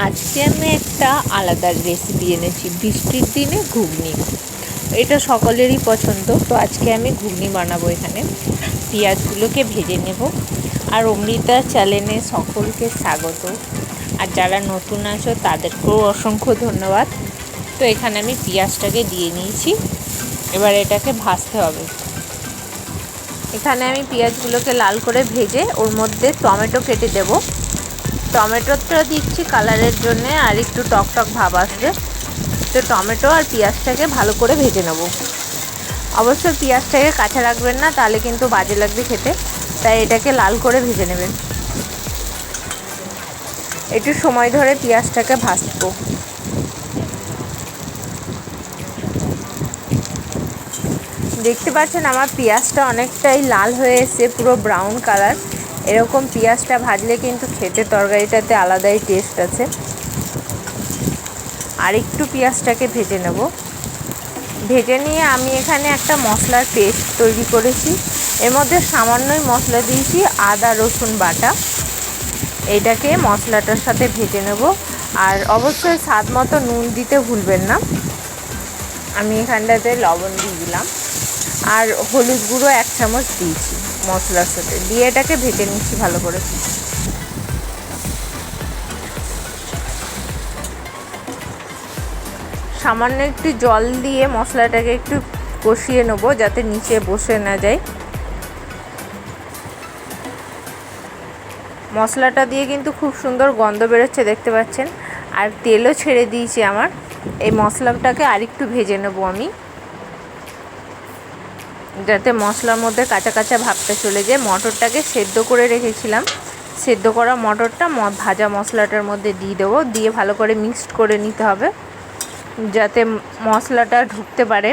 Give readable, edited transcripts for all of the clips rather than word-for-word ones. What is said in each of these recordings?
আজকে আমি একটা আলাদা রেসিপি এনেছি, বৃষ্টির দিনে ঘুগনি। এটা সকলেরই পছন্দ। তো আজকে আমি ঘুগনি বানাবো। এখানে পেঁয়াজগুলোকে ভেজে নেব। আর অমৃতা চ্যানেলে সকলকে স্বাগত। আর যারা নতুন আছো তাদেরকেও অসংখ্য ধন্যবাদ। তো এখানে আমি পেঁয়াজটাকে দিয়ে নিয়েছি, এবার এটাকে ভাজতে হবে। এখানে আমি পেঁয়াজগুলোকে লাল করে ভেজে ওর মধ্যে টমেটো কেটে দেব। টমেটোটা দিচ্ছি কালারের জন্যে, আর একটু টক ভাব আসবে। তো টমেটো আর পেঁয়াজটাকে ভালো করে ভেজে নেব। অবশ্যই পেঁয়াজটাকে কাঁচা রাখবেন না, তাহলে কিন্তু বাজে লাগবে খেতে। তাই এটাকে লাল করে ভেজে নেবেন। একটু সময় ধরে পেঁয়াজটাকে ভাজবো। দেখতে পাচ্ছেন আমার পেঁয়াজটা অনেকটাই লাল হয়ে এসেছে, পুরো ব্রাউন কালার। এরকম পেঁয়াজটা ভাজলে কিন্তু খেতে তরকারিটাতে আলাদাই টেস্ট আছে। আর একটু পেঁয়াজটাকে ভেজে নেব। ভেজে নিয়ে আমি এখানে একটা মশলার পেস্ট তৈরি করেছি। এর মধ্যে সামান্যই মশলা দিয়েছি, আদা রসুন বাটা। এইটাকে মশলাটার সাথে ভেজে নেব। আর অবশ্যই স্বাদ মতো নুন দিতে ভুলবেন না। আমি এখানটাতে লবণ দিয়ে দিলাম, আর হলুদ গুঁড়ো 1 চামচ দিয়েছি মশলার সাথে। দিয়ে এটাকে ভেজে নিচ্ছি ভালো করে। সামান্য একটু জল দিয়ে মশলাটাকে একটু কষিয়ে নেব, যাতে নিচে বসে না যায়। মশলাটা দিয়ে কিন্তু খুব সুন্দর গন্ধ বেরোচ্ছে, দেখতে পাচ্ছেন। আর তেলও ছেড়ে দিয়েছি আমার। এই মশলাটাকে আরেকটু ভেজে নেব আমি, যাতে মশলার মধ্যে কাঁচা কাঁচা ভাবটা চলে যায়। মটরটাকে সেদ্ধ করে রেখেছিলাম, সেদ্ধ করা মটরটা ভাজা মশলাটার মধ্যে দিয়ে দেবো। দিয়ে ভালো করে মিক্সড করে নিতে হবে, যাতে মশলাটা ঢুকতে পারে।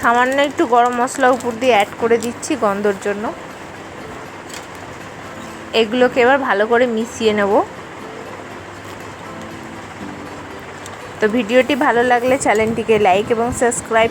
সামান্য একটু গরম মশলা উপর দিয়ে অ্যাড করে দিচ্ছি গন্ধর জন্য। এগুলোকে এবার ভালো করে মিশিয়ে নেব। তো ভিডিওটি ভালো লাগলে চ্যানেলটিকে লাইক এবং সাবস্ক্রাইব